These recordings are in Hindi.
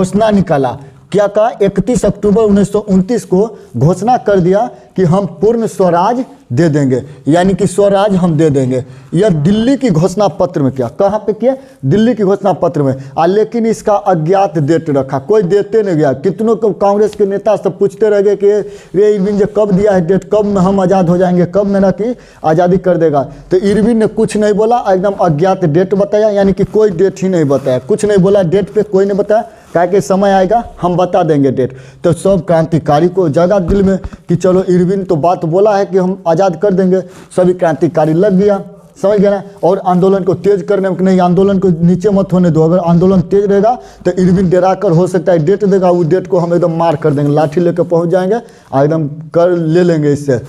घोषणा निकाला। क्या कहा? 31 अक्टूबर 1929 को घोषणा कर दिया कि हम पूर्ण स्वराज दे देंगे, यानी कि स्वराज हम दे देंगे। यह दिल्ली की घोषणा पत्र में किया। कहाँ पे किया? दिल्ली की घोषणा पत्र में। लेकिन इसका अज्ञात डेट रखा, कोई देते नहीं गया। कितनों को कांग्रेस के नेता सब पूछते रह गए कि ये इरविन जो कब दिया है डेट, कब हम आज़ाद हो जाएंगे, कब मेरा की आज़ादी कर देगा। तो इरविन ने कुछ नहीं बोला, एकदम अज्ञात डेट बताया, यानी कि कोई डेट ही नहीं बताया, कुछ नहीं बोला डेट पे, कोई नहीं बताया। कहा कि समय आएगा हम बता देंगे डेट। तो सब क्रांतिकारी को जगा दिल में कि चलो इरविन तो बात बोला है कि हम आज़ाद कर देंगे। सभी क्रांतिकारी लग गया, समझ गया ना। और आंदोलन को तेज करने में, नहीं आंदोलन को नीचे मत होने दो, अगर आंदोलन तेज रहेगा तो इरविन डरा कर हो सकता है डेट देगा, वो डेट को हम एकदम मार कर देंगे, लाठी लेकर पहुंच जाएंगे, एकदम कर ले लेंगे इससे।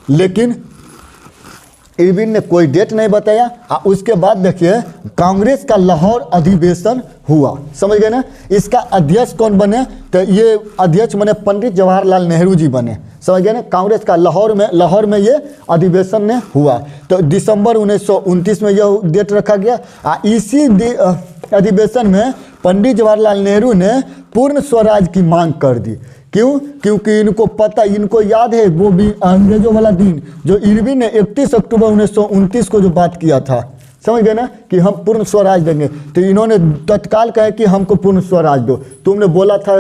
लेकिन इरविन ने कोई डेट नहीं बताया। उसके बाद देखिए कांग्रेस का लाहौर अधिवेशन हुआ, समझ गए ना। इसका अध्यक्ष कौन बने? तो ये अध्यक्ष बने पंडित जवाहरलाल नेहरू जी बने, समझ गए ना। कांग्रेस का लाहौर में ये अधिवेशन ने हुआ। तो दिसंबर 1929 में यह डेट रखा गया। इसी अधिवेशन में पंडित जवाहरलाल नेहरू ने पूर्ण स्वराज की मांग कर दी। क्यों? क्योंकि इनको पता, इनको याद है वो भी अंग्रेजों वाला दिन जो इरविन ने 31 अक्टूबर 1929 को जो बात किया था, समझ गए ना, कि हम पूर्ण स्वराज देंगे। तो इन्होंने तत्काल कहा कि हमको पूर्ण स्वराज दो। तुमने बोला था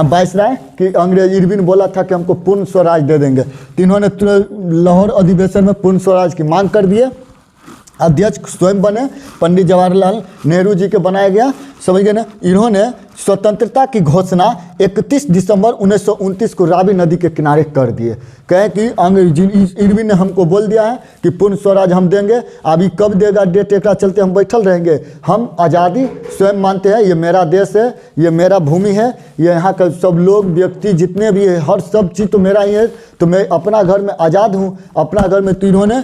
वायसराय कि अंग्रेज इरविन बोला था कि हमको पूर्ण स्वराज दे देंगे। तो इन्होंने लाहौर अधिवेशन में पूर्ण स्वराज की मांग कर दिए। अध्यक्ष स्वयं बने पंडित जवाहरलाल नेहरू जी के बनाया गया, समझ गए ना। इन्होंने स्वतंत्रता की घोषणा 31 दिसंबर 1929 को रावी नदी के किनारे कर दिए। कहे कि इरविन ने हमको बोल दिया है कि पूर्ण स्वराज हम देंगे, अभी कब देगा डेट एक चलते हम बैठल रहेंगे। हम आज़ादी स्वयं मानते हैं, ये मेरा देश है, ये मेरा भूमि है, ये यहाँ का सब लोग व्यक्ति जितने भी है, हर सब चीज़ तो मेरा ही है। तो मैं अपना घर में आज़ाद हूँ, अपना घर में। तो इन्होंने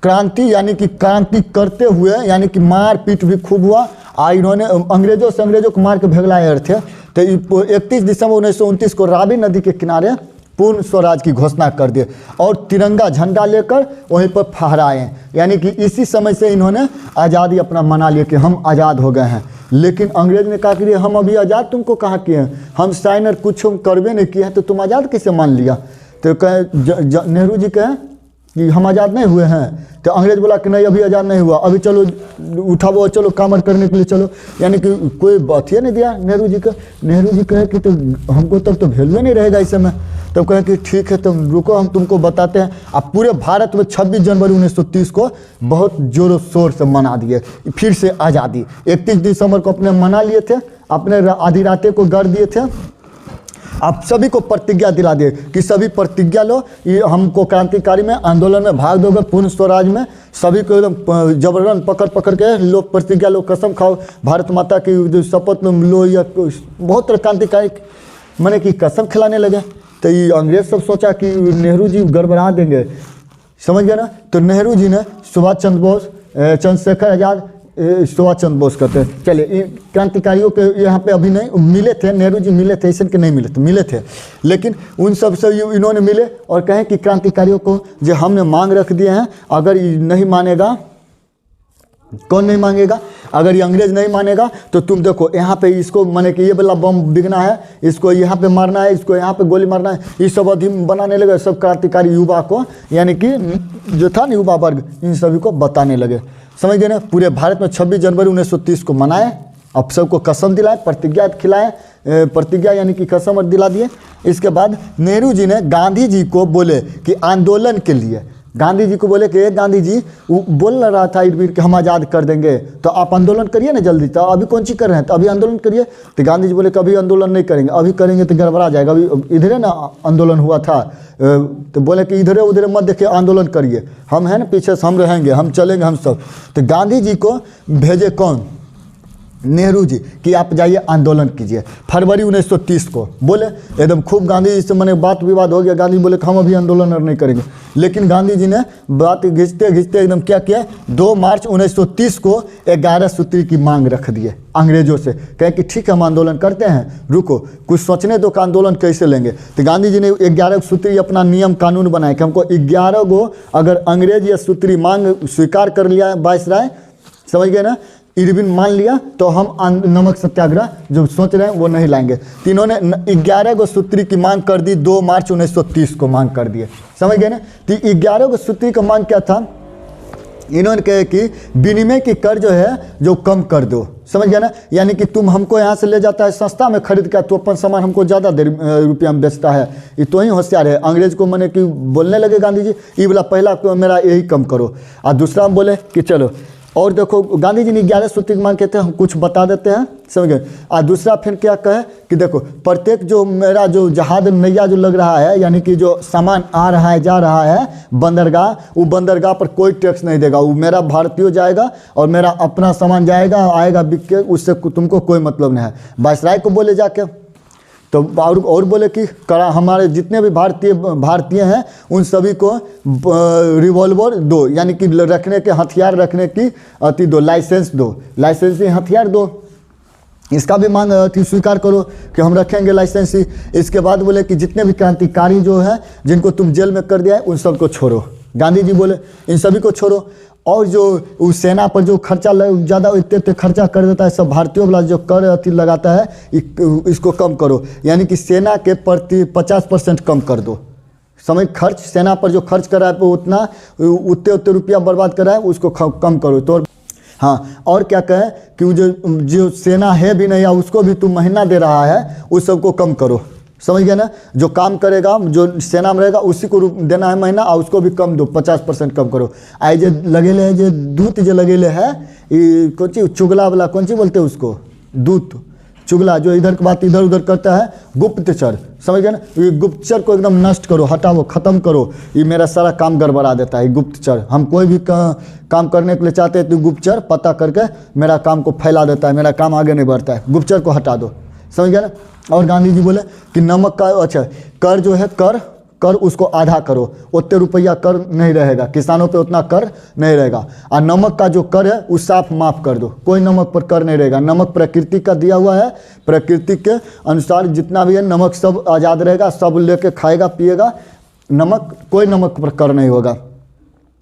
क्रांति यानी कि क्रांति करते हुए, यानी कि मार पीट भी खूब हुआ। इन्होंने अंग्रेजों को मार के भगलाए थे। तो 31 दिसंबर 1929 को रावी नदी के किनारे पूर्ण स्वराज की घोषणा कर दिए और तिरंगा झंडा लेकर वहीं पर फहराए। यानी कि इसी समय से इन्होंने आज़ादी अपना मना लिया कि हम आज़ाद हो गए हैं। लेकिन अंग्रेज ने कहा कि हम अभी आज़ाद तुमको कहाँ किए हैं, हम साइन और कुछ हम करवे नहीं किए हैं, तो तुम आज़ाद कैसे मान लिया। तो कहे नेहरू जी कहे कि हम आज़ाद नहीं हुए हैं। तो अंग्रेज बोला कि नहीं अभी आज़ाद नहीं हुआ, अभी चलो उठाओ, चलो कामर करने के लिए चलो। यानी कि कोई बात ही नहीं दिया नेहरू जी का। नेहरू जी कहे कि तो हमको तब तो वैल्यू नहीं रहेगा इस समय। तब कहे कि ठीक है तुम रुको, हम तुमको बताते हैं। अब पूरे भारत में 26 जनवरी 1930 को बहुत जोरों शोर से मना दिए फिर से आज़ादी। 31 दिसंबर को अपने मना लिए थे, अपने आधी रातें को गढ़ दिए थे। आप सभी को प्रतिज्ञा दिला दिए कि सभी प्रतिज्ञा लो, ये हमको क्रांतिकारी में आंदोलन में भाग दोगे पूर्ण स्वराज में। सभी को एकदम जबरन पकड़ के लो, प्रतिज्ञा लो, कसम खाओ, भारत माता की शपथ में लो, या बहुत तरह क्रांतिकारी मैंने कि कसम खिलाने लगे। तो ये अंग्रेज सब सोचा कि नेहरू जी गड़बड़ा देंगे, समझ गए ना। तो नेहरू जी ने सुभाष चंद्र बोस, चंद्रशेखर आज़ाद, सुभाष चंद्र बोस कहते हैं, चलिए क्रांतिकारियों के यहाँ पे अभी नहीं मिले थे, नेहरू जी मिले थे, ऐसे के नहीं मिले थे, मिले थे। लेकिन उन सब से इन्होंने मिले और कहें कि क्रांतिकारियों को जो हमने मांग रख दिए हैं, अगर ये नहीं मानेगा, कौन नहीं मांगेगा, अगर ये अंग्रेज नहीं मानेगा तो तुम देखो यहाँ पे इसको माने कि ये वाला बम बिगना है, इसको यहाँ पे मारना है, इसको यहाँ पे गोली मारना है, ये सब अधीन बनाने लगे। सब क्रांतिकारी युवा को, यानी कि जो था ना युवा वर्ग, इन सभी को बताने लगे, समझ गए ना। पूरे भारत में 26 जनवरी 1930 को मनाए, अब सबको कसम दिलाए, प्रतिज्ञा खिलाए, प्रतिज्ञा यानी कि कसम और दिला दिए। इसके बाद नेहरू जी ने गांधी जी को बोले कि आंदोलन के लिए, गांधी जी को बोले कि गांधी जी बोल रहा था इरविन कि हम आज़ाद कर देंगे, तो आप आंदोलन करिए ना जल्दी। तो अभी कौन सी कर रहे हैं, तो अभी आंदोलन करिए। तो गांधी जी बोले कि अभी आंदोलन नहीं करेंगे, अभी करेंगे तो गड़बड़ा जाएगा, अभी इधर ना आंदोलन हुआ था। तो बोले कि इधर उधर मत देखिए, आंदोलन करिए, हम हैं ना पीछे से, हम रहेंगे, हम चलेंगे हम सब। तो गांधी जी को भेजे कौन, नेहरू जी, कि आप जाइए आंदोलन कीजिए। फरवरी 1930 को बोले, एकदम खूब गांधी जी से मैंने बात विवाद हो गया। गांधी जी बोले कि हम अभी आंदोलन नहीं करेंगे। लेकिन गांधी जी ने बात घिंचते घिंचते एकदम क्या किया, 2 मार्च 1930 को 11 सूत्री की मांग रख दिए अंग्रेजों से। कहे कि ठीक है हम आंदोलन करते हैं, रुको कुछ सोचने दो कि आंदोलन कैसे लेंगे। तो गांधी जी ने 11 सूत्री अपना नियम कानून बनाए कि हमको 11 गो अगर अंग्रेज या सूत्री मांग स्वीकार कर लिया वायसराय, समझ गए ना, इरविन मान लिया तो हम नमक सत्याग्रह जो सोच रहे हैं वो नहीं लाएंगे। तो इन्होंने 11 गो सूत्री की मांग कर दी, 2 मार्च 1930 को मांग कर दिए, समझ गए ना। तो 11 गो सूत्री का मांग क्या था, इन्होंने कहे कि विनिमय की कर जो है जो कम कर दो, समझ गया ना। यानी कि तुम हमको यहाँ से ले जाता है सस्ता में खरीद कर, तो अपन सामान हमको ज़्यादा रुपया में बेचता है, ये तो ही होशियार है। अंग्रेज को मैंने कि बोलने लगे गांधी जी, ये बोला पहला तो मेरा यही कम करो, और दूसरा हम बोले कि चलो। और देखो गांधी जी ने 11 सूत्री मांग कहते हैं, हम कुछ बता देते हैं, समझ गए। और दूसरा फिर क्या कहे कि देखो प्रत्येक जो मेरा जो जहाज नैया जो लग रहा है, यानी कि जो सामान आ रहा है जा रहा है बंदरगाह, वो बंदरगाह पर कोई टैक्स नहीं देगा, वो मेरा भारतीय जाएगा और मेरा अपना सामान जाएगा आएगा बिक के, उससे तुमको कोई मतलब नहीं है। वायसराय को बोले जाके, तो और बोले कि करा हमारे जितने भी भारतीय हैं उन सभी को रिवॉल्वर दो, यानी कि रखने के हथियार रखने की अति दो, लाइसेंस दो, लाइसेंसी हथियार दो, इसका भी मांग स्वीकार करो कि हम रखेंगे लाइसेंसी। इसके बाद बोले कि जितने भी क्रांतिकारी जो है जिनको तुम जेल में कर दिया है उन सबको छोड़ो। गांधी जी बोले इन सभी को छोड़ो, और जो उस सेना पर जो खर्चा ज़्यादा इतने खर्चा कर देता है, सब भारतीयों वाला जो कर अति लगाता है इसको कम करो, यानी कि सेना के प्रति 50% कम कर दो। समझ, खर्च सेना पर जो खर्च कर रहा है उतना उतने रुपया बर्बाद कर रहा है उसको कम करो। तो हाँ, और क्या कहे कि जो सेना है भी नहीं या उसको भी तुम महीना दे रहा है उस सबको कम करो, समझ गए ना। जो काम करेगा जो सेना में रहेगा उसी को देना है महीना, और उसको भी कम दो, 50% कम करो। आई जो लगेले है, जो दूत जो लगेले है, ये कौन सी चुगला वाला कौन सी बोलते हैं उसको, दूत चुगला, जो इधर की बात इधर उधर करता है, गुप्तचर, समझ गए ना। ये गुप्तचर को एकदम नष्ट करो, हटाओ, ख़त्म करो, ये मेरा सारा काम गड़बड़ा देता है गुप्तचर। हम कोई भी काम करने के लिए चाहते हैं तो गुप्तचर पता करके मेरा काम को फैला देता है, मेरा काम आगे नहीं बढ़ता है, गुप्तचर को हटा दो, समझ गया ना। और गांधी जी बोले कि नमक का अच्छा कर जो है कर उसको आधा करो, उतने रुपया कर नहीं रहेगा, किसानों पे उतना कर नहीं रहेगा। और नमक का जो कर है उस साफ माफ़ कर दो, कोई नमक पर कर नहीं रहेगा। नमक प्रकृति का दिया हुआ है, प्रकृति के अनुसार जितना भी है नमक सब आज़ाद रहेगा, सब लेके खाएगा पिएगा, नमक कोई नमक पर कर नहीं होगा।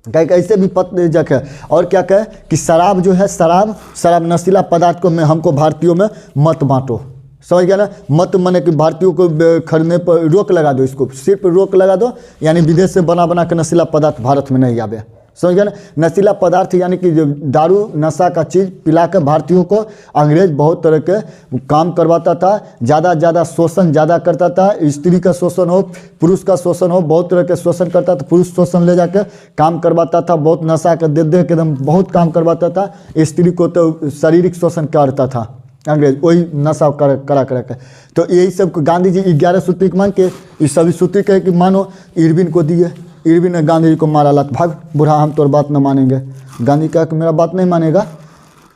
कहीं ऐसे भी पत्र जग है। और क्या कहे कि शराब जो है, शराब नशीला पदार्थ को हमको भारतीयों में मत बांटो, समझ गया ना। मत माने कि भारतीयों को खरीदने पर रोक लगा दो, इसको सिर्फ रोक लगा दो, यानी विदेश से बना के नशीला पदार्थ भारत में नहीं आवे, समझ गया ना। नशीला पदार्थ यानी कि जो दारू नशा का चीज़ पिला के भारतीयों को अंग्रेज बहुत तरह के काम करवाता था, ज़्यादा शोषण ज़्यादा करता था, स्त्री का शोषण हो, पुरुष का शोषण हो, बहुत तरह के शोषण करता था। पुरुष शोषण ले जाकर काम करवाता था, बहुत नशा के दे के एकदम बहुत काम करवाता था। स्त्री को तो शारीरिक शोषण करता था अंग्रेज, वही नशा करा के। तो यही सब गांधी जी 11 सूत्री की मांग के इस सभी सूत्री कहे कि मानो इरविन को दिए। इरविन ने गांधी जी को मारा, लात भाग बुढ़ा, हम तोर बात न मानेंगे। गांधी कहा कि मेरा बात नहीं मानेगा,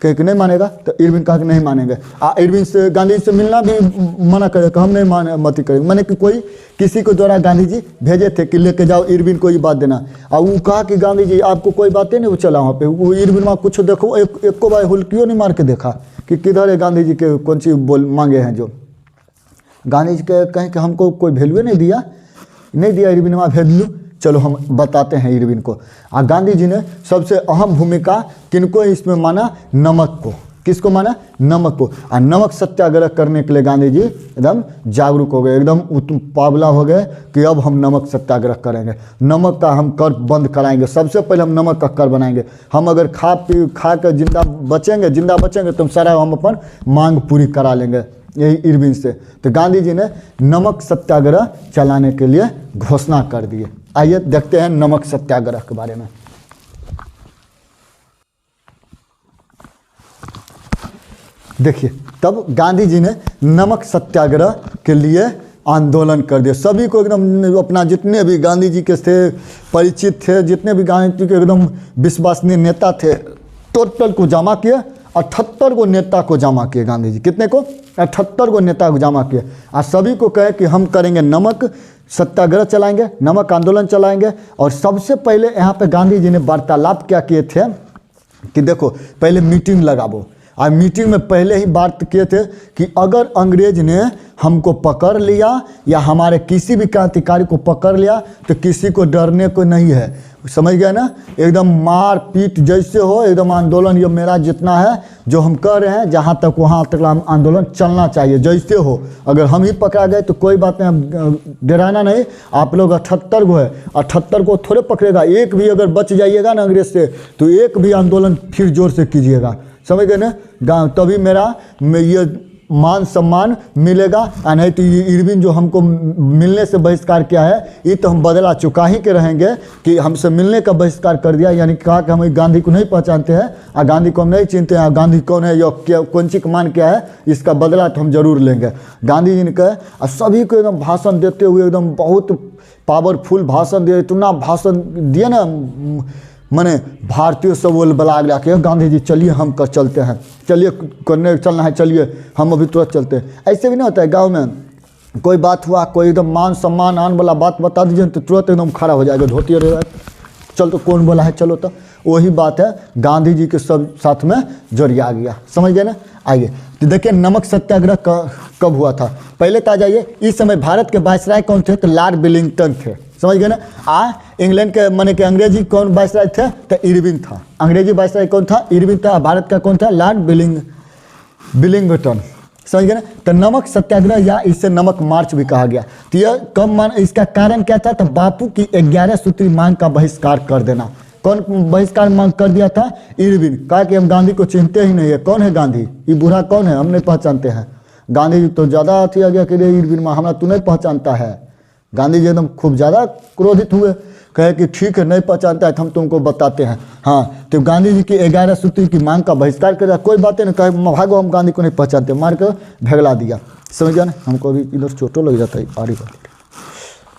कह कि नहीं मानेगा, तो इरविन कहा कि नहीं मानेंगे। इरविन से गांधी जी से मिलना भी मना करे कि हम नहीं मत करेंगे। मैंने कि कोई किसी को द्वारा गांधी जी भेजे थे कि लेके जाओ इरविन को ये बात देना, और वो कहा कि गांधी जी आपको कोई बातें नहीं, वो चला वहाँ पे, वो इरविन वहाँ कुछ देखो एक को बार हुल्कियों नहीं मार के देखा कि किधर है गांधी जी के कौन सी बोल मांगे हैं। जो गांधी जी के कहें कि हमको कोई वैल्यू नहीं दिया इरविन वहाँ वैल्यू, चलो हम बताते हैं इरविन को। और गांधी जी ने सबसे अहम भूमिका किनको इसमें माना, नमक को। किसको माना, नमक को। और नमक सत्याग्रह करने के लिए गांधी जी एकदम जागरूक हो गए, एकदम पावला हो गए कि अब हम नमक सत्याग्रह करेंगे, नमक का हम कर बंद कराएंगे। सबसे पहले हम नमक का कर बनाएंगे, हम अगर खा कर जिंदा बचेंगे तो सारा हम अपन मांग पूरी करा लेंगे, यही इरविन से। तो गांधी जी ने नमक सत्याग्रह चलाने के लिए घोषणा कर दिए। आइए देखते हैं नमक सत्याग्रह के बारे में। देखिए, तब गांधी जी ने नमक सत्याग्रह के लिए आंदोलन कर दिया। सभी को एकदम अपना जितने भी गांधी जी के थे परिचित थे, जितने भी गांधी जी के एकदम विश्वसनीय नेता थे, टोटल को जमा किया। 78 को नेता को जमा किए गांधी जी। कितने को? 78 को नेता को जमा किए। और सभी को कहे कि हम करेंगे नमक सत्याग्रह चलाएंगे, नमक आंदोलन चलाएंगे। और सबसे पहले यहाँ पे गांधी जी ने वार्तालाप क्या किए थे कि देखो पहले मीटिंग लगाओ। और मीटिंग में पहले ही बात किए थे कि अगर अंग्रेज ने हमको पकड़ लिया या हमारे किसी भी क्रांतिकारी को पकड़ लिया तो किसी को डरने को नहीं है। समझ गए ना, एकदम मार पीट जैसे हो, एकदम आंदोलन ये मेरा जितना है जो हम कर रहे हैं जहाँ तक वहाँ तक आंदोलन चलना चाहिए जैसे हो। अगर हम ही पकड़ा गए तो कोई बात नहीं, डराना नहीं। आप लोग 78 को है, 78 को थोड़े पकड़ेगा, एक भी अगर बच जाइएगा ना अंग्रेज से तो एक भी आंदोलन फिर जोर से कीजिएगा। समझ गए ना, तभी मेरा ये मान सम्मान मिलेगा। और नहीं तो ये इरविन जो हमको मिलने से बहिष्कार किया है ये तो हम बदला चुका ही के रहेंगे कि हमसे मिलने का बहिष्कार कर दिया, यानी कहा कि हम गांधी को नहीं पहचानते हैं और गांधी को हम नहीं चिनते हैं, गांधी कौन है या क्या कौन सी मान क्या है, इसका बदला तो हम जरूर लेंगे। गांधी जी ने कहा और सभी को एकदम भाषण देते हुए एकदम बहुत पावरफुल भाषण दिए, इतना भाषण दिए ना मैंने भारतीय सब वो बला गया कि गांधी जी चलिए हम कर चलते हैं, चलिए करने चलना है, चलिए हम अभी तुरंत चलते हैं। ऐसे भी नहीं होता है, गांव में कोई बात हुआ, कोई एकदम मान सम्मान आन वाला बात बता दीजिए तो तुरंत एकदम खड़ा हो जाएगा, धोती रहेगा, चल तो कौन बोला है चलो। तो वही बात है गांधी जी के सब साथ में जोड़िया गया। समझ गए ना। आइए तो देखिए नमक सत्याग्रह कब हुआ था, पहले तो आ जाइए। इस समय भारत के वायसराय कौन थे, तो लॉर्ड वेलिंगटन थे। समझ गए ना। इंग्लैंड के माने कि अंग्रेजी कौन वायसराय थे, तो इरविन था। अंग्रेजी वायसराय कौन था, इरविन था। भारत का कौन था, लॉर्ड वेलिंगटन। समझ गए ना। तो नमक सत्याग्रह या इसे नमक मार्च भी कहा गया। तो यह कब मान, इसका कारण क्या था, तो बापू की 11 सूत्री मांग का बहिष्कार कर देना। कौन बहिष्कार मांग कर दिया था, इरविन। कहा कि हम गांधी को चिनते ही नहीं है, कौन है गांधी, ये बूढ़ा कौन है, हम नहीं पहचानते हैं। गांधी जी तो ज़्यादा अथी आ गया कि इरविन माँ हमारा तू नहीं पहचानता है। गांधी जी एकदम खूब ज़्यादा क्रोधित हुए, कहे कि ठीक है नहीं पहचानता है तो हम तुमको बताते हैं। हाँ, तो गांधी जी की 11 सूत्री की मांग का बहिष्कार कर दिया। कोई बातें नहीं, कहे भागो हम गांधी को नहीं पहचानते, मार कर भगला दिया। समझ गया ना। हमको अभी इधर चोटों लग जाता है आरी वाली।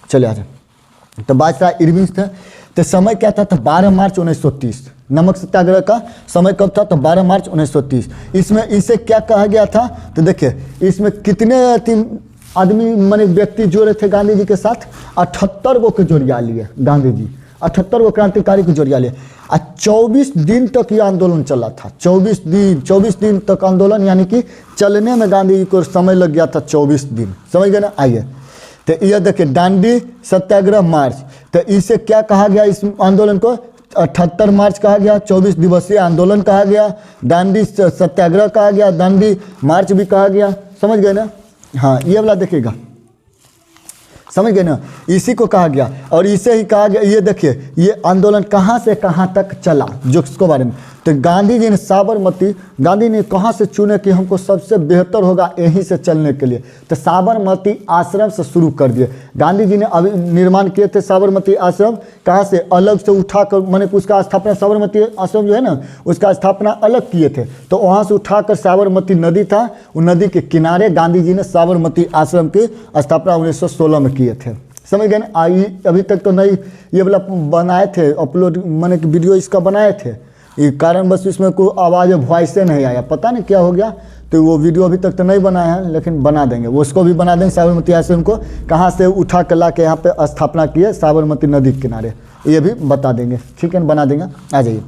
चले आ जाए। तो बादशाह इरविन थे। तो समय क्या था, तो 12 मार्च 1930 नमक सत्याग्रह का समय कब था, तो 12 मार्च 1930। इसमें इसे क्या कहा गया था, तो देखिए इसमें कितने आदमी माने व्यक्ति जोड़े थे गांधी जी के साथ, 78 को जोड़िया लिए गांधी जी, 78 को क्रांतिकारी को जोड़िया लिए। 24 दिन तक ये आंदोलन चला था। 24 दिन तक आंदोलन, यानी कि चलने में गांधी जी को समय लग गया था 24 दिन। समझ गए ना। आइए तो यह देखिए दांडी सत्याग्रह मार्च, तो इसे क्या कहा गया, इस आंदोलन को 78 मार्च कहा गया, 24 दिवसीय आंदोलन कहा गया, दांडी सत्याग्रह कहा गया, दांडी मार्च भी कहा गया। समझ गए ना। हाँ, ये वाला देखिएगा, समझ गए ना, इसी को कहा गया। और इसे ही कहा गया, ये देखिए ये आंदोलन कहाँ से कहाँ तक चला, जो इसको बारे में। तो गांधी जी ने साबरमती, गांधी ने कहाँ से चुने कि हमको सबसे बेहतर होगा यहीं से चलने के लिए, तो साबरमती आश्रम से शुरू कर दिए। गांधी जी ने अभी निर्माण किए थे साबरमती आश्रम, कहाँ से अलग से उठाकर, मैंने उसका स्थापना, साबरमती आश्रम जो है ना उसका स्थापना अलग किए थे। तो वहाँ से उठाकर साबरमती नदी था, उस नदी के किनारे गांधी जी ने साबरमती आश्रम की स्थापना 1916 में किए थे। समझ गए ना। अभी तक तो नहीं ये वाला बनाए थे अपलोड, मैंने वीडियो इसका बनाए थे, ये कारण बस इसमें कोई आवाज़ वॉइस से नहीं आया, पता नहीं क्या हो गया। तो वो वीडियो अभी तक तो नहीं बनाया है, लेकिन बना देंगे, वो उसको भी बना देंगे। साबरमती आश्रम को कहाँ से उठा कर ला के यहाँ पे स्थापना की है, साबरमती नदी के किनारे, ये भी बता देंगे। ठीक है, बना देंगे। आ जाइए।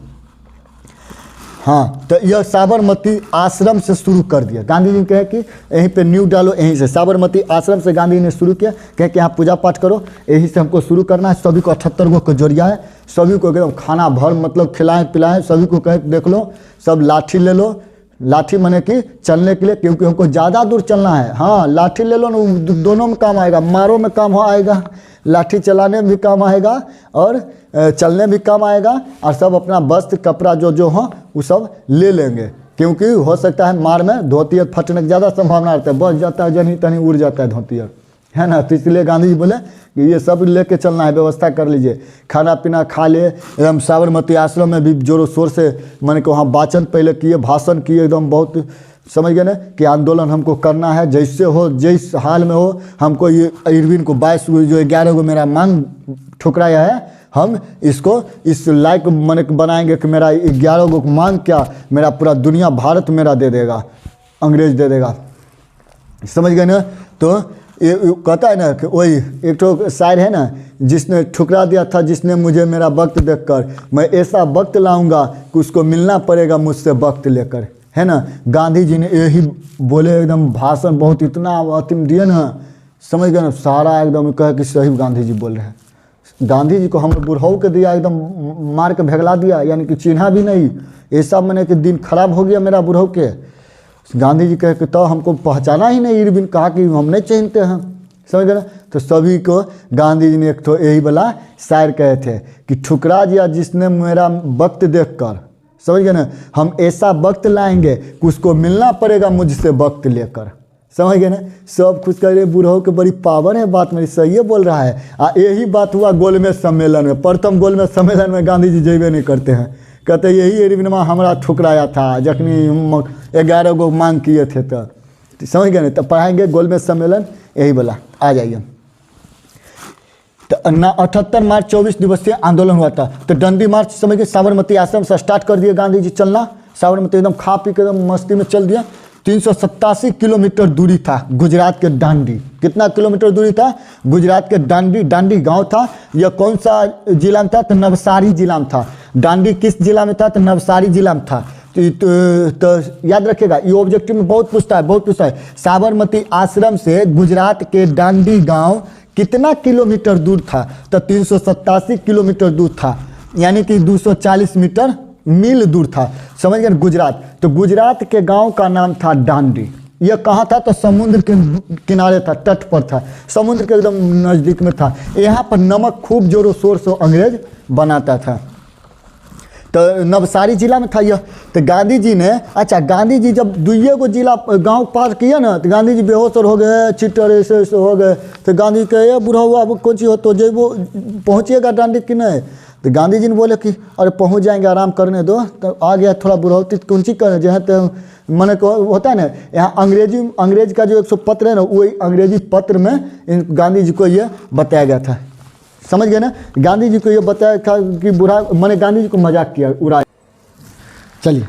हाँ, तो यह साबरमती आश्रम से शुरू कर दिया। गांधी जी कहे कि यहीं पे न्यू डालो, यहीं से साबरमती आश्रम से गांधी जी ने शुरू किया, कहे कि यहाँ पूजा पाठ करो, यहीं से हमको शुरू करना है। सभी को 78 को जोड़िया है, सभी को एकदम खाना भर मतलब खिलाएं पिलाएं, सभी को कहे देख लो सब लाठी ले लो, लाठी माने कि चलने के लिए, क्योंकि हमको ज़्यादा दूर चलना है। हाँ, लाठी ले लो ना, दोनों में काम आएगा, मारो में काम आएगा, लाठी चलाने में भी काम आएगा और चलने भी काम आएगा। और सब अपना वस्त्र कपड़ा जो हो वो सब ले लेंगे, क्योंकि हो सकता है मार में धोती फटने की ज़्यादा संभावना रहता है, बच जाता है जनी तनी उड़ जाता है धोती, है ना। तो इसलिए गांधी जी बोले कि ये सब लेके चलना है, व्यवस्था कर लीजिए, खाना पीना खा ले। एकदम साबरमती आश्रम में भी जोरों शोर से मैंने कि वहाँ वाचन पहले किए, भाषण किए, एकदम बहुत, समझ गए ना, कि आंदोलन हमको करना है, जैसे हो जिस हाल में हो, हमको ये इरविन को 22 जो 11 को मेरा मांग ठुकराया है, हम इसको इस लायक मैंने बनाएंगे कि मेरा 11 को मांग क्या, मेरा पूरा दुनिया भारत मेरा दे देगा, अंग्रेज दे देगा। समझ गए ना। तो ये कहता है ना कि वही एक तो शायर है ना, जिसने ठुकरा दिया था जिसने मुझे मेरा वक्त देखकर, मैं ऐसा वक्त लाऊंगा कि उसको मिलना पड़ेगा मुझसे वक्त लेकर, है ना। गांधी जी ने यही बोले, एकदम भाषण बहुत इतना अंतिम दिए ना, समझ गए ना, सारा एकदम कह कि सही गांधी जी बोल रहे हैं। गांधी जी को हम बुढ़ऊ के दिया, एकदम मार के भगला दिया, यानी कि चिन्हा भी नहीं। ऐसा मैंने कि दिन खराब हो गया मेरा बुढ़ऊ के। गांधी जी कहे कि तो हमको पहचाना ही नहीं, इरविन कहा कि हम नहीं चाहते हैं, समझ गए ना। तो सभी को गांधी जी ने एक तो यही वाला शायर कहे थे कि ठुकरा दिया जिसने मेरा वक्त देखकर, समझ गए ना, हम ऐसा वक्त लाएंगे कि उसको मिलना पड़ेगा मुझसे वक्त लेकर, समझ गए ना। सब कुछ कह रहे बुढ़ऊ के बड़ी पावर है, बात मेरी सही है बोल रहा है। यही बात हुआ गोलमेज सम्मेलन में, प्रथम गोलमेज सम्मेलन में गांधी जी जेबे नहीं करते हैं, कहते यही इरविनमा हमारा ठुकराया था जखनी 11 गो मांग किए थे। तो समझ गए ना, तो पढ़ाएंगे गोलमेज सम्मेलन यही बोला। आ जाइए। तो 78 मार्च 24 दिवसीय आंदोलन हुआ था। तो डंडी मार्च समझ गए, साबरमती आश्रम से स्टार्ट कर दिए गांधी जी चलना, साबरमती एकदम खा पी के एकदम मस्ती में चल दिया। 387 किलोमीटर दूरी था गुजरात के दांडी। कितना किलोमीटर दूरी था? गुजरात के दांडी, दांडी गांव था। यह कौन सा जिला में था? तो नवसारी जिला में था। दांडी किस जिला में था? तो नवसारी जिला में था। तो याद रखिएगा, ये ऑब्जेक्टिव में बहुत पूछता है। साबरमती आश्रम से गुजरात के दांडी गांव कितना किलोमीटर दूर था? तो 387 किलोमीटर दूर था, यानी कि 240 मील दूर था, समझ गए। गुजरात, तो गुजरात के गांव का नाम था दांडी। यह कहाँ था? तो समुद्र के किनारे था, तट पर था, समुद्र के एकदम नज़दीक में था। यहाँ पर नमक खूब जोरों शोर से अंग्रेज बनाता था। तो नवसारी जिला में था यह। तो गांधी जी ने, अच्छा गांधी जी जब दुइये को जिला गांव पार किया ना, तो गांधी जी बेहोश हो गए, चिट्टर ऐसे हो गए। तो गांधी कहे बुढ़ा हुआ अब कौन चीज़ हो, तो जब वो पहुँचिएगा दांडी कि नहीं? तो गांधी जी ने बोले कि अरे पहुँच जाएंगे, आराम करने दो। तो आ गया थोड़ा बुढ़ौती कौन सी करें, जहाँ तो मैंने को होता है ना, यहाँ अंग्रेज का जो 100 पत्र है ना, वही अंग्रेजी पत्र में गांधी जी को ये बताया गया था, समझ गए ना। गांधी जी को ये बताया था कि बुढ़ा, मैंने गांधी जी को मजाक किया, उड़ाया। चलिए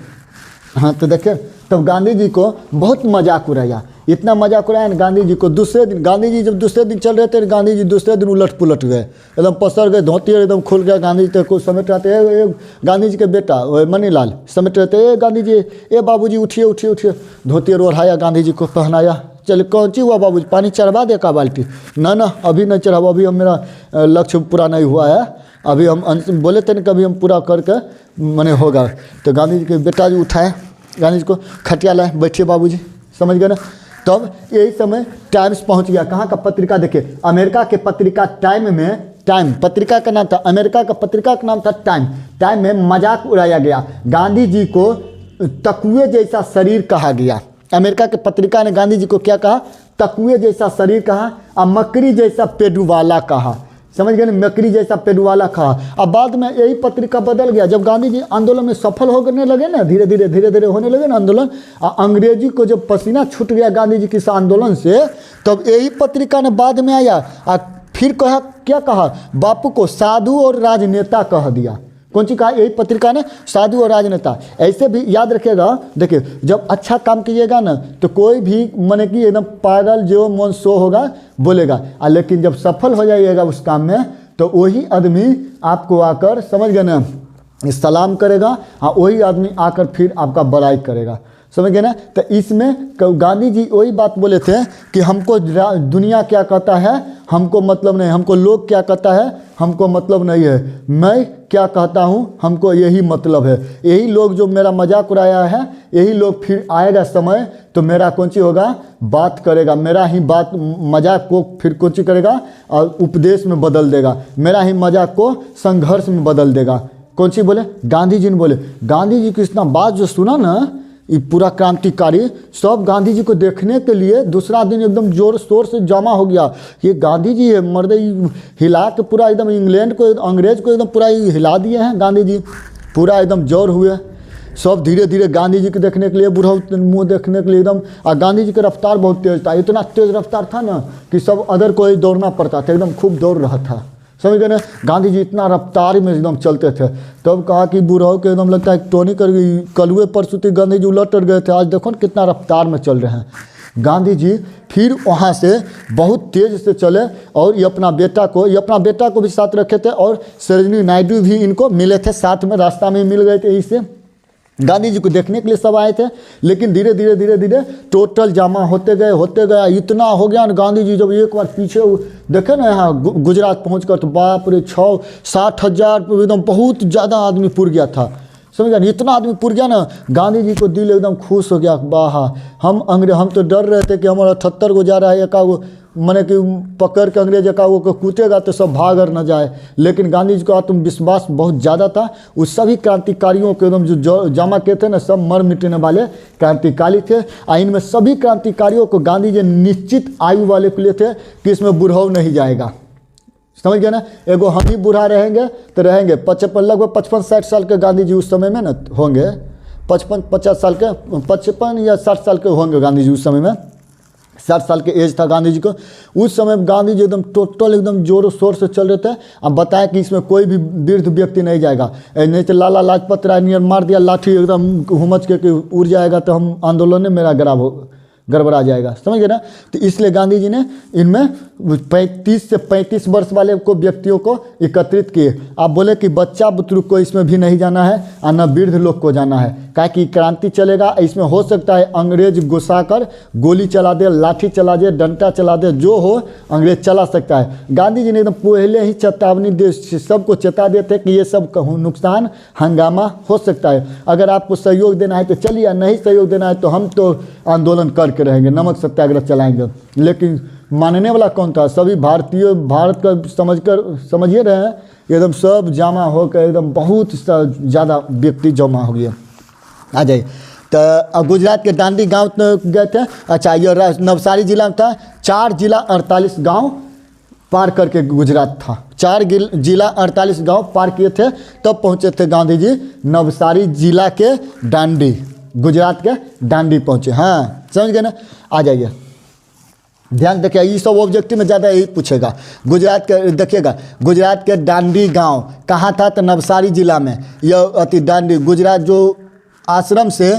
हाँ, तो देखिए तब गांधी जी को बहुत मजाक उड़ाया, इतना मजाक उड़ाया ना गांधी जी को। दूसरे दिन गांधी जी जब दूसरे दिन चल रहे थे, गांधी जी दूसरे दिन उलट पुलट गए, एकदम पसर गए, धोती एकदम खुल गया। गांधी जी को समेट रहते हैं, गांधी जी के बेटा मनीलाल समेट रहते हैं, गांधी जी ए बाबूजी उठिए उठिए उठिए। धोती ओढ़ाया, गांधी जी को पहनाया। चल कौन ची हुआ बाबूजी, पानी चढ़वा दे का बाल्टी? ना अभी नहीं चढ़ावा, अभी हम मेरा लक्ष्य पूरा नहीं हुआ है, अभी हम बोले थे ना कभी हम पूरा करके मैंने होगा। तो गांधी जी के बेटा जी उठाए, गांधी जी को खटिया लाए, बैठिए बाबूजी, समझ गए ना। तब यही समय टाइम्स पहुंच गया। कहाँ का पत्रिका? देखिए अमेरिका के पत्रिका टाइम में, टाइम पत्रिका का नाम था, अमेरिका का पत्रिका का नाम था टाइम। टाइम में मजाक उड़ाया गया, गांधी जी को तकुए जैसा शरीर कहा गया। अमेरिका के पत्रिका ने गांधी जी को क्या कहा? तकुए जैसा शरीर कहा, और मकड़ी जैसा पेड़ वाला कहा, समझ गए ना, मकड़ी जैसा पेड़ वाला कहा। अब बाद में यही पत्रिका बदल गया, जब गांधी जी आंदोलन में सफल होने लगे ना, धीरे धीरे होने लगे ना आंदोलन, अंग्रेजी को जब पसीना छूट गया गांधी जी के इस आंदोलन से, तब यही पत्रिका ने बाद में आया और फिर कहा, क्या कहा? बापू को साधु और राजनेता कह दिया। कौन सी कहा? यही पत्रिका ने, साधु और राजनेता। ऐसे भी याद रखिएगा, देखिए जब अच्छा काम कीजिएगा ना, तो कोई भी मन की एकदम पागल जो मन सो होगा बोलेगा, लेकिन जब सफल हो जाइएगा उस काम में, तो वही आदमी आपको आकर, समझ गए ना, सलाम करेगा। हाँ, वही आदमी आकर फिर आपका बड़ाई करेगा, समझ गए ना। तो इसमें गांधी जी वही बात बोले थे कि हमको दुनिया क्या कहता है हमको मतलब नहीं, हमको लोग क्या कहता है हमको मतलब नहीं है, मैं क्या कहता हूँ हमको यही मतलब है। यही लोग जो मेरा मजाक उड़ाया है, यही लोग फिर आएगा समय तो मेरा कौन सी होगा, बात करेगा, मेरा ही बात मजाक को फिर कौन सी करेगा और उपदेश में बदल देगा, मेरा ही मजाक को संघर्ष में बदल देगा। कौन सी बोले? गांधी जी ने बोले। गांधी जी की इतना बात जो सुना ना, ये पूरा क्रांतिकारी सब गांधी जी को देखने के लिए दूसरा दिन एकदम जोर शोर से जमा हो गया। ये गांधी जी है मर्द, हिला के पूरा एकदम इंग्लैंड को, अंग्रेज को एकदम पूरा हिला दिए हैं गांधी जी, पूरा एकदम जोर हुए सब। धीरे धीरे गांधी जी को देखने के लिए, बूढ़ा मुँह देखने के लिए एकदम। और गांधी जी का रफ्तार बहुत तेज़ था, इतना तेज़ रफ्तार था ना कि सब अदर को ही दौड़ना पड़ता था, एकदम खूब दौड़ रहा था, समझ गए ना। गांधी जी इतना रफ्तार में एकदम चलते थे। तब कहा कि बूढ़ाओं के एकदम लगता है टोनी कर गई, कलुए पर सुती गांधी जी उलट गए थे, आज देखो ना कितना रफ्तार में चल रहे हैं गांधी जी। फिर वहाँ से बहुत तेज़ से चले और ये अपना बेटा को भी साथ रखे थे, और सरोजिनी नायडू भी इनको मिले थे साथ में, रास्ता में मिल गए थे इससे। गांधी जी को देखने के लिए सब आए थे, लेकिन धीरे धीरे टोटल जमा होते गए, इतना हो गया ना। गांधी जी जब एक बार पीछे देखे ना यहाँ गुजरात पहुँच कर, तो बाप रे 60 हजार एकदम बहुत ज़्यादा आदमी पुर गया था, समझ गया। इतना आदमी पुर गया ना, गांधी जी को दिल एकदम खुश हो गया। वाह, हम तो डर रहे थे कि हमारा 78 को जा रहा है, एका वो मैंने कि पकड़ के अंग्रेज एका वो को कूटेगा तो सब भाग न जाए। लेकिन गांधी जी को आत्मविश्वास बहुत ज़्यादा था। उस सभी क्रांतिकारियों के एकदम जो जमा किए थे ना, सब मर मिटने वाले क्रांतिकारी थे। इनमें सभी क्रांतिकारियों को गांधी जी निश्चित आयु वाले के लिए थे कि इसमें बुढ़ाऊ नहीं जाएगा, समझ गए ना। एगो हम ही बूढ़ा रहेंगे तो रहेंगे 55 लगभग 55-60 साल के गांधी जी उस समय में ना होंगे, 55-50 साल के, 55 या 60 साल के होंगे गांधी जी उस समय में। 60 साल के एज था गांधी जी को उस समय। गांधी जी एकदम टोटल एकदम जोरों शोर से चल रहे थे। अब बताया कि इसमें कोई भी वृद्ध व्यक्ति नहीं जाएगा, नहीं तो लाला लाजपत राय ने मार दिया लाठी एकदम हुमच के उड़ जाएगा तो हम आंदोलन में मेरा गड़बड़ा जाएगा, समझ गए ना। तो इसलिए गांधी जी ने इनमें 35 से 35 वर्ष वाले को व्यक्तियों को एकत्रित किए। आप बोले कि बच्चा बुतरुक को इसमें भी नहीं जाना है और न वृद्ध लोग को जाना है, काहे कि क्रांति चलेगा। इसमें हो सकता है अंग्रेज घुसा कर गोली चला दे, लाठी चला दे, डंडा चला दे, जो हो अंग्रेज चला सकता है। गांधी जी ने एकदम पहले ही चेतावनी दे, सबको चेता देते कि ये सब नुकसान हंगामा हो सकता है। अगर आपको सहयोग देना है तो चलिए, नहीं सहयोग देना है तो हम तो आंदोलन करके रहेंगे, नमक सत्याग्रह चलाएंगे। लेकिन मानने वाला कौन था? सभी भारतीय, भारत का समझिए रहे हैं, एकदम सब जमा होकर एकदम बहुत ज़्यादा व्यक्ति जमा हो गया। आ जाइए, तो गुजरात के दांडी गांव गए थे। अच्छा, ये नवसारी जिला में था। 4 जिला 48 गांव पार करके गुजरात था। 4 जिला 48 गांव पार किए थे, तब पहुंचे थे गांधी जी नवसारी जिला के दांडी, गुजरात के दांडी पहुंचे। हाँ, समझ गए ना। आ जाइए, ध्यान देखिए, ये सब ऑब्जेक्टिव में ज़्यादा यही पूछेगा। गुजरात के देखिएगा, गुजरात के दांडी गांव कहाँ था? तो नवसारी जिला में। यह अति दांडी गुजरात जो आश्रम से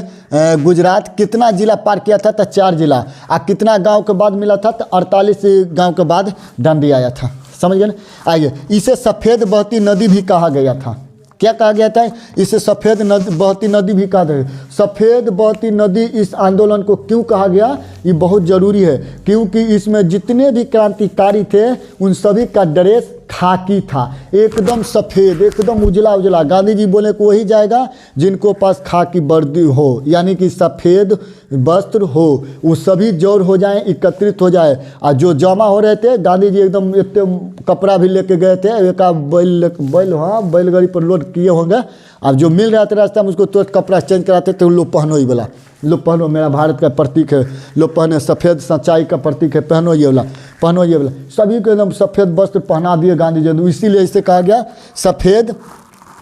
गुजरात कितना जिला पार किया था? तो 4 जिला। कितना गांव के बाद मिला था? तो 48 गांव के बाद दांडी आया था, समझ गए ना। आइए, इसे सफ़ेद बहती नदी भी कहा गया था। क्या कहा गया था? इसे सफ़ेद बहती नदी भी कहा गया। सफ़ेद बहती नदी इस आंदोलन को क्यों कहा गया, ये बहुत ज़रूरी है, क्योंकि इसमें जितने भी क्रांतिकारी थे उन सभी का ड्रेस खाकी था, एकदम सफ़ेद, एकदम उजला उजला। गांधी जी बोले कि वही जाएगा जिनको पास खाकी वर्दी हो, यानी कि सफ़ेद वस्त्र हो, वो सभी जोड़ हो जाएं, एकत्रित हो जाए। और जो जमा हो रहे थे, गांधी जी एकदम इतने कपड़ा भी लेके गए थे, एक बैल, हाँ, बैलगाड़ी पर लोड किए होंगे। अब जो मिल रहा था रास्ता में उसको तुरंत कपड़ा चेंज कराते थे। लो पहनो ये वाला, लो पहनो, मेरा भारत का प्रतीक है, लो पहने, सफ़ेद सच्चाई का प्रतीक है, पहनो ये वाला, पहनो ये वाला। सभी को एकदम सफ़ेद वस्त्र पहना दिए गांधी जी। इसीलिए इसे कहा गया सफ़ेद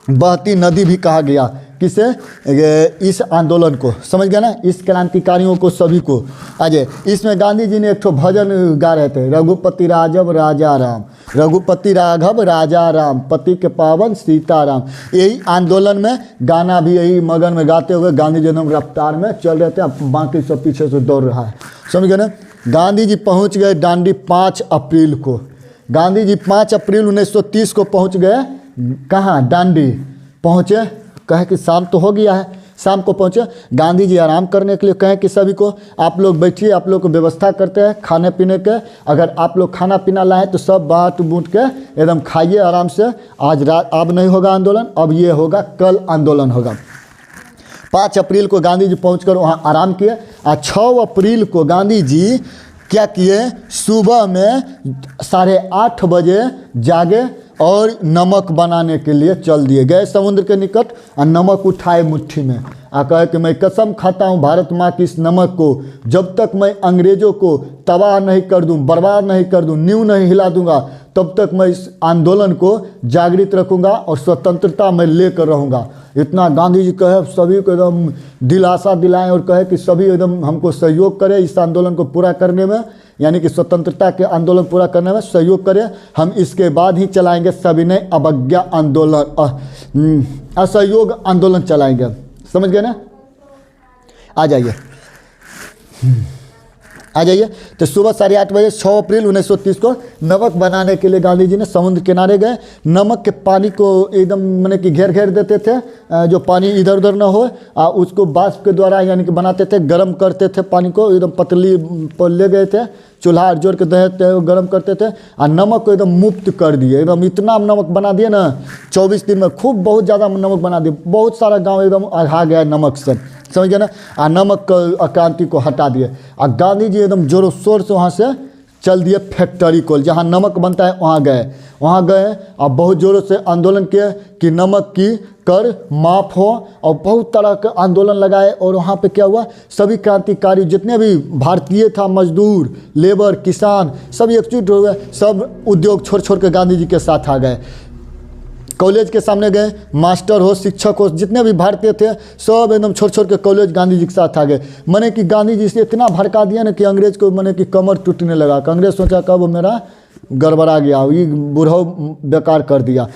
बहती नदी भी कहा गया। किसे? इस आंदोलन को, समझ गया ना, इस क्रांतिकारियों को सभी को। अजय, इसमें गांधी जी ने एक ठो भजन गा रहे थे, रघुपति राघव राजा राम, रघुपति राघव राजा राम, पति के पावन सीताराम। यही आंदोलन में गाना भी यही मगन में गाते हुए गांधी जी एकदम रफ्तार में चल रहे थे, अब बाकी सब पीछे से दौड़ रहा है, समझ गए ना। गांधी जी पहुँच गए दांडी 5 अप्रैल को। गांधी जी 5 अप्रैल 1930 को पहुँच गए। कहाँ? दांडी पहुँचे। कहे कि शाम तो हो गया है, शाम को पहुँचे। गांधी जी आराम करने के लिए कहे कि सभी को आप लोग बैठिए, आप लोग को व्यवस्था करते हैं खाने पीने के। अगर आप लोग खाना पीना लाएँ तो सब बाँट बूट के एकदम खाइए आराम से। आज रात अब नहीं होगा आंदोलन, अब ये होगा, कल आंदोलन होगा। 5 अप्रैल को गांधी जी पहुँच वहाँ आराम किए। 6 अप्रैल को गांधी जी क्या किए? सुबह में 8:30 बजे जागे और नमक बनाने के लिए चल दिए। गए समुद्र के निकट और नमक उठाए मुट्ठी में, कहे कि मैं कसम खाता हूँ भारत माँ की इस नमक को, जब तक मैं अंग्रेज़ों को तबाह नहीं कर दूँ, बर्बाद नहीं कर दूँ, नींव नहीं हिला दूँगा, तब तक मैं इस आंदोलन को जागृत रखूँगा और स्वतंत्रता मैं लेकर रहूँगा। इतना गांधी जी कहे, सभी को एकदम दिलासा दिलाएं और कहे कि सभी एकदम हमको सहयोग करें इस आंदोलन को पूरा करने में, यानी कि स्वतंत्रता के आंदोलन पूरा करने में सहयोग करें। हम इसके बाद ही चलाएंगे सविनय अवज्ञा आंदोलन, असहयोग आंदोलन चलाएंगे, समझ गए ना। आ जाइए, आ जाइए। तो सुबह 8:30 बजे 6 अप्रैल 1930 को नमक बनाने के लिए गांधी जी ने समुद्र किनारे गए। नमक के पानी को एकदम मैंने कि घेर घेर देते थे, जो पानी इधर उधर ना हो, उसको बाष्प के द्वारा यानी कि बनाते थे, गर्म करते थे पानी को, एकदम पतली पर ले गए थे, चूल्हा जोड़ के दे गर्म करते थे और नमक को एकदम मुक्त कर दिए। एकदम इतना नमक बना दिए ना 24 दिन में, खूब बहुत ज़्यादा नमक बना दिए। बहुत सारा गाँव एकदम अघा गया नमक से, समझ गए ना। आ नमक क्रांति को हटा दिए और गांधी जी एकदम जोरों शोर से वहाँ से चल दिए फैक्ट्री को, जहाँ नमक बनता है वहाँ गए और बहुत ज़ोरों से आंदोलन किए कि नमक की कर माफ़ हो, और बहुत तरह के आंदोलन लगाए। और वहाँ पे क्या हुआ, सभी क्रांतिकारी जितने भी भारतीय था, मजदूर, लेबर, किसान, सब एकजुट हो गए, सब उद्योग छोड़ छोड़ के गांधी जी के साथ आ गए। कॉलेज के सामने गए, मास्टर हो, शिक्षक हो, जितने भी भारतीय थे सब एकदम छोड़ छोड़ के कॉलेज गांधी जी के साथ आ गए। मैंने कि गांधी जी से इतना भड़का दिया ना कि अंग्रेज़ को मैंने कि कमर टूटने लगा। अंग्रेज़ सोचा कब मेरा गड़बड़ा गया, ये बुढ़ाऊ बेकार कर दिया।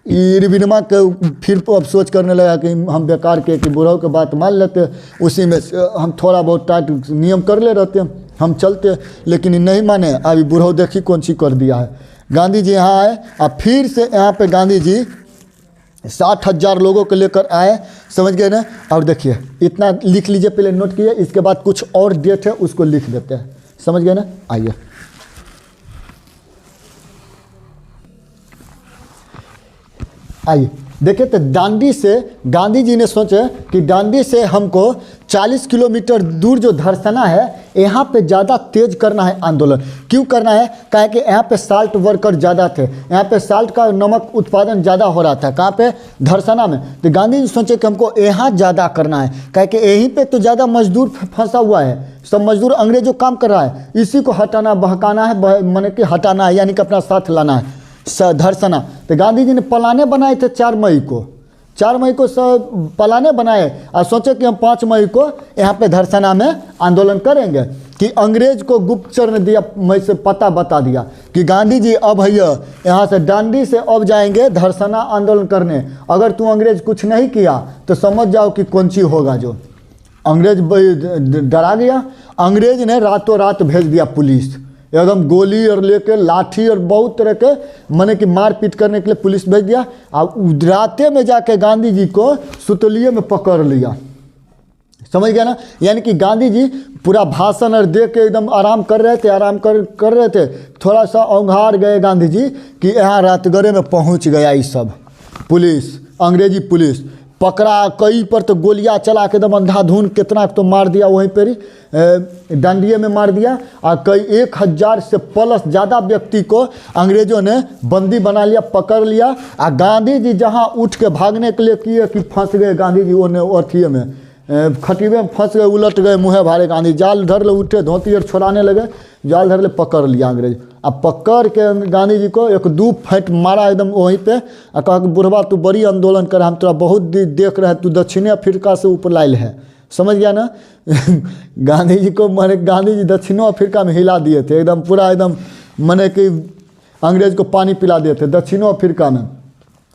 इरविनमा के फिर अब सोच करने लगा कि हम बेकार के कि बुढ़ाऊ के बात मान लेते, उसी में हम थोड़ा बहुत टाइट नियम कर ले रहते, हम चलते, लेकिन नहीं माने। अभी बुढ़ाऊ देखी कौन सी कर दिया है। गांधी जी यहाँ आए और फिर से यहाँ पे गांधी जी 60,000 लोगों को लेकर आए, समझ गए ना। और देखिए इतना लिख लीजिए, पहले नोट कीजिए, इसके बाद कुछ और डेट है उसको लिख देते हैं, समझ गए ना। आइए आइए देखिए, तो दांडी से गांधी जी ने सोचे कि दांडी से हमको 40 किलोमीटर दूर जो धरसना है, यहाँ पे ज़्यादा तेज करना है आंदोलन। क्यों करना है, कहा कि यहाँ पे साल्ट वर्कर ज़्यादा थे, यहाँ पे साल्ट का नमक उत्पादन ज़्यादा हो रहा था। कहाँ पे, धरसना में। तो गांधी जी सोचे कि हमको यहाँ ज़्यादा करना है, कहा कि यहीं पे तो ज़्यादा मजदूर फंसा हुआ है, सब मजदूर अंग्रेजों काम कर रहा है, इसी को हटाना, बहकाना है, माने कि हटाना है, यानी कि अपना साथ लाना है, धरसना। तो गांधी जी ने प्लाने बनाए थे 4 मई को सब प्लाने बनाए और सोचे कि हम 5 मई को यहाँ पे धरसना में आंदोलन करेंगे। कि अंग्रेज को गुप्तचर ने दिया, मैं से पता बता दिया कि गांधी जी अब भैया यहाँ से दांडी से अब जाएंगे धरसना आंदोलन करने, अगर तू अंग्रेज कुछ नहीं किया तो समझ जाओ कि कौन सी होगा। जो अंग्रेज डरा गया, अंग्रेज ने रातों रात भेज दिया पुलिस, एकदम गोली और लेके लाठी और बहुत तरह के माने कि मारपीट करने के लिए पुलिस भेज दिया। और राते में जाके गांधी जी को सुतलिये में पकड़ लिया, समझ गया ना। यानी कि गांधी जी पूरा भाषण और दे के एकदम आराम कर रहे थे, थोड़ा सा औंघार गए गांधी जी कि यहाँ रातगरे में पहुँच गया ये सब पुलिस, अंग्रेजी पुलिस पकड़ा, कई पर तो गोलियां चला के एकदम अंधाधुन कितना तो मार दिया, वहीं पर ही डांडिये में मार दिया। और कई 1000 से प्लस ज़्यादा व्यक्ति को अंग्रेज़ों ने बंदी बना लिया, पकड़ लिया। और गांधी जी जहां उठ के भागने के लिए किए कि फंस गए गांधी जी, वो अथिये में खटिवे में फंस गए, उलट गए मुँह भारे। गांधी जाल धर ले उठे, धोती और छोड़ाने लगे, जाल धर ले पकड़ लिया अंग्रेज। अब पकड़ के गांधी जी को 1-2 फेंट मारा एकदम वहीं पे, और कहा कि बुढ़वा तू बड़ी आंदोलन कर, हम तोरा बहुत देख रहे हैं, तू दक्षिणी अफ्रीका से ऊपर लाइल है, समझ गया ना। गांधी जी को माने गांधी जी दक्षिण अफ्रीका में हिला दिए थे एकदम, पूरा एकदम माने कि अंग्रेज को पानी पिला दिए थे दक्षिण अफ्रीका में।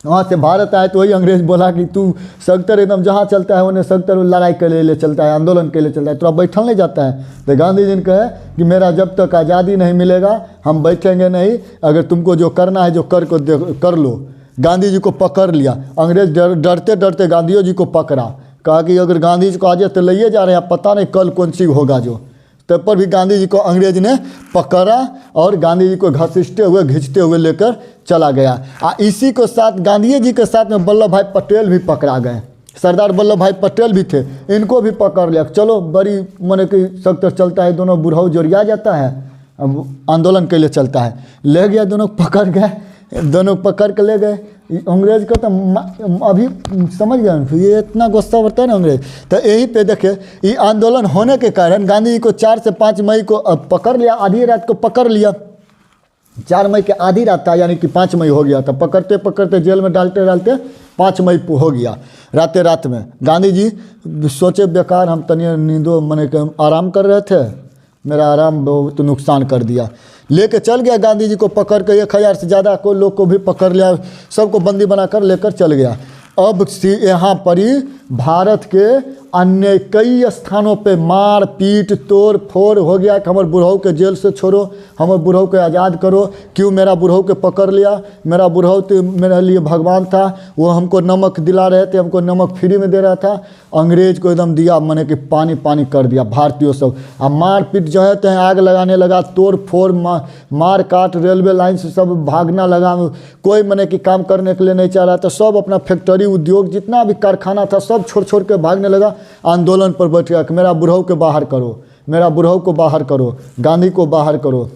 वहाँ से भारत आए तो वही अंग्रेज बोला कि तू सख्तर एकदम जहाँ चलता है उन्हें सख्तर लड़ाई के लिए चलता है, आंदोलन के लिए चलता है, तो अब बैठल नहीं जाता है। तो गांधी जी ने कहे कि मेरा जब तक आज़ादी नहीं मिलेगा हम बैठेंगे नहीं, अगर तुमको जो करना है जो कर लो। गांधी जी को पकड़ लिया, अंग्रेज डरते डरते गांधी जी को पकड़ा, कहा कि अगर गांधी जी को आज तो ले जा रहे हैं, पता नहीं कल कौन सी होगा जो। तब पर भी गांधी जी को अंग्रेज ने पकड़ा और गांधी जी को घिंचते हुए लेकर चला गया। इसी के साथ गांधी जी के साथ में वल्लभ भाई पटेल भी पकड़ा गए, सरदार वल्लभ भाई पटेल भी थे, इनको भी पकड़ लिया। चलो बड़ी माने कि सख्त चलता है, दोनों बुढ़ाऊ जोड़िया जाता है, अब आंदोलन के लिए चलता है, ले गया दोनों पकड़ गए, दोनों पकड़ के ले गए। अंग्रेज को तो अभी समझ गया, ये इतना गुस्सा बढ़ता है ना अंग्रेज। तो यहीं पे देखे ये आंदोलन होने के कारण गांधी जी को 4 से 5 मई को पकड़ लिया, आधी रात को पकड़ लिया। 4 मई के आधी रात था, यानी कि 5 मई हो गया था। पकड़ते पकड़ते जेल में डालते 5 मई हो गया। रात में गांधी जी सोचे बेकार हम तनिया नींदो मैंने आराम कर रहे थे, मेरा आराम बहुत नुकसान कर दिया। लेके चल गया गांधी जी को पकड़ के, 1000 से ज़्यादा को लोग को भी पकड़ लिया, सबको बंदी बनाकर लेकर चल गया। अब यहाँ पर ही भारत के अन्य कई स्थानों पे मार पीट तोड़ फोड़ हो गया कि हमारे बुढ़ऊ के जेल से छोड़ो, हमारे बुढ़ऊ के आज़ाद करो। क्यों मेरा बुढ़ऊ के पकड़ लिया? मेरा बुढ़ऊ तो मेरे लिए भगवान था, वो हमको नमक दिला रहे थे, हमको नमक फ्री में दे रहा था। अंग्रेज को एकदम दिया माने कि पानी पानी कर दिया भारतीयों सब। अब मार पीट जो है तो आग लगाने लगा, तोड़ फोड़ मार काट, रेलवे लाइन से सब भागना लगा। कोई माने कि काम करने के लिए नहीं चाह रहा था, सब अपना फैक्ट्री उद्योग जितना भी कारखाना था सब छोड़ छोड़ के भागने लगा। आंदोलन पर बैठ गया कि मेरा बुढ़ऊ के बाहर करो, मेरा बुढ़ऊ को बाहर करो, गांधी को बाहर करो।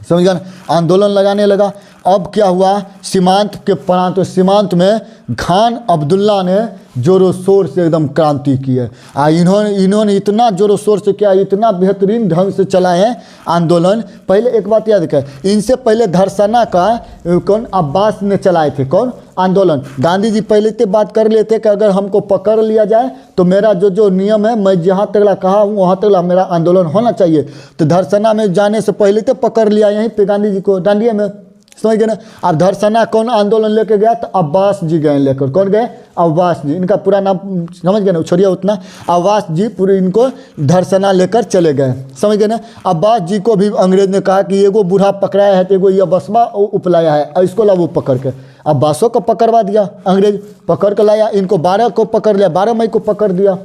समझ गया? आंदोलन लगाने लगा। अब क्या हुआ? सीमांत के प्रांत, तो सीमांत में खान अब्दुल्ला ने जोरों शोर से एकदम क्रांति की है। इन्होंने इतना जोरों शोर से किया, इतना बेहतरीन ढंग से चलाए हैं आंदोलन। पहले एक बात याद रखें, इनसे पहले धरसना का कौन अब्बास ने चलाए थे, कौन आंदोलन। गांधी जी पहले से बात कर लेते कि अगर हमको पकड़ लिया जाए तो मेरा जो नियम है, मैं जहाँ तक कहा हूँ वहाँ तक मेरा आंदोलन होना चाहिए। तो धरसना में जाने से पहले तो पकड़ लिया यहीं पे गांधी जी को डांडिया में। समझ गए ना? अब धरसना कौन आंदोलन लेके गया? तो अब्बास जी गए लेकर। कौन गए? अब्बास जी। इनका पूरा नाम समझ गए ना? छोड़िए उतना। अब्बास जी पूरे इनको धरसना लेकर चले गए। समझ गए ना? अब्बास जी को भी अंग्रेज ने कहा कि एगो बूढ़ा पकड़ाया है तो एगो ये बसवा उपलाया है, इसको ला वो पकड़ के। अब्बासों को पकड़वा दिया अंग्रेज, पकड़ कर लाया। इनको 12 को पकड़ लिया, 12 मई को पकड़ दिया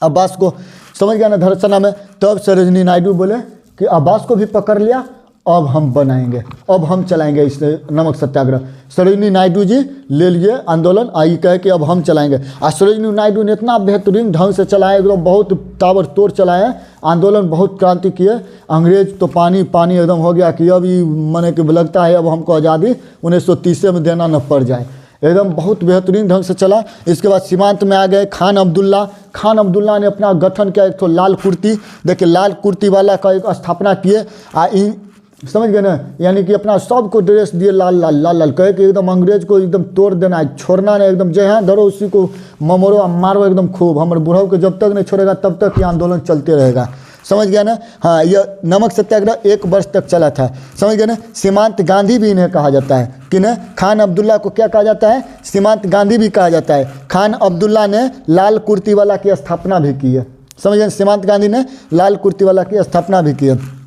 अब्बास को। समझ गया ना? धरसना में। तब सरोजिनी नायडू बोले कि अब्बास को भी पकड़ लिया, अब हम बनाएंगे, अब हम चलाएंगे इस नमक सत्याग्रह। सरोजिनी नायडू जी ले लिए आंदोलन, आई कहे कि अब हम चलाएंगे। और सरोजिनी नायडू ने इतना बेहतरीन ढंग से चलाया, एकदम बहुत ताबड़तोड़ चलाया आंदोलन, बहुत क्रांति किए। अंग्रेज तो पानी पानी एकदम हो गया कि अब ये माने कि लगता है अब हमको आज़ादी 1930 में देना न पड़ जाए। एकदम बहुत बेहतरीन ढंग से चला। इसके बाद सीमांत में आ गए खान अब्दुल्ला। खान अब्दुल्ला ने अपना गठन किया, एक तो लाल कुर्ती, देखिए लाल कुर्ती वाला का एक स्थापना किए। समझ गए ना? यानी कि अपना सबको ड्रेस दिए लाल लाल लाल लाल, कहे कि एकदम अंग्रेज को एकदम तोड़ देना है, छोड़ना नहीं, एकदम जहाँ धरो उसी को ममरो मारो एकदम खूब। हमारे बुढ़ाऊ को जब तक नहीं छोड़ेगा तब तक ये आंदोलन चलते रहेगा। समझ गया ना? हाँ, यह नमक सत्याग्रह 1 वर्ष तक चला था। समझ गए ना? सीमांत गांधी भी इन्हें कहा जाता है कि ना, खान अब्दुल्ला को क्या कहा जाता है? सीमांत गांधी भी कहा जाता है। खान अब्दुल्ला ने लाल कुर्ती वाला की स्थापना भी की है। समझ गए? सीमांत गांधी ने लाल कुर्ती वाला की स्थापना भी की है।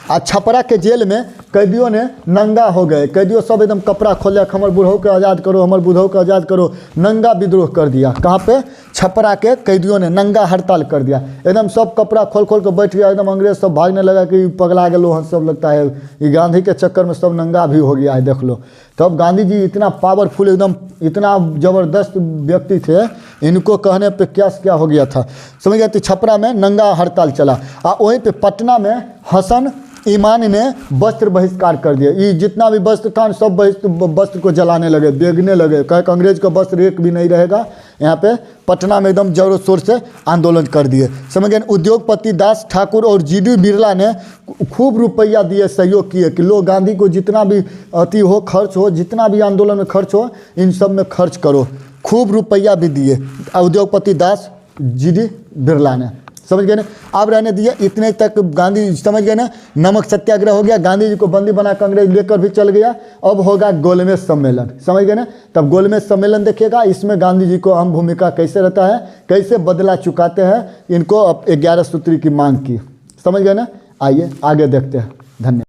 आ छपरा के जेल में कैदियों ने नंगा हो गए, कैदियों सब एकदम कपड़ा खोल लिया, हमारे बुढ़ऊ को आज़ाद करो, हमारे बुढ़ऊ को आज़ाद करो। नंगा विद्रोह कर दिया। कहाँ पे? छपरा के कैदियों ने नंगा हड़ताल कर दिया। एकदम सब कपड़ा खोल खोल कर बैठ गया। एकदम अंग्रेज सब भागने लगा कि पगला गए लोग, सब लगता है ये गांधी के चक्कर में सब नंगा भी हो गया है, देख लो। तो अब गांधी जी इतना पावरफुल, एकदम इतना ज़बरदस्त व्यक्ति थे, इनको कहने पे क्या हो गया था। समझ गए? तो छपरा में नंगा हड़ताल चला। और वहीं पे पटना में हसन ईमान ने वस्त्र बहिष्कार कर दिया। ये जितना भी वस्त्र था सब वस्त्र को जलाने लगे, बेचने लगे, कहे कि अंग्रेज का वस्त्र एक भी नहीं रहेगा। यहाँ पे पटना में एकदम जोरों शोर से आंदोलन कर दिए। समझ गए? उद्योगपति दास ठाकुर और जीडी बिरला ने खूब रुपया दिए, सहयोग किए कि लोग गांधी को जितना भी अति हो खर्च हो, जितना भी आंदोलन में खर्च हो, इन सब में खर्च करो। खूब रुपया भी दिए उद्योगपति दास जीडी बिरला ने। समझ गए ना? अब रहने दिए इतने तक गांधी। समझ गए ना? नमक सत्याग्रह हो गया, गांधी जी को बंदी बना अंग्रेज लेकर भी चल गया। अब होगा गोलमेज सम्मेलन। समझ गए ना? तब गोलमेज सम्मेलन देखिएगा, इसमें गांधी जी को अहम भूमिका कैसे रहता है, कैसे बदला चुकाते हैं इनको। अब 11 सूत्री की मांग की। समझ गए ना? आइए आगे देखते हैं। धन्यवाद।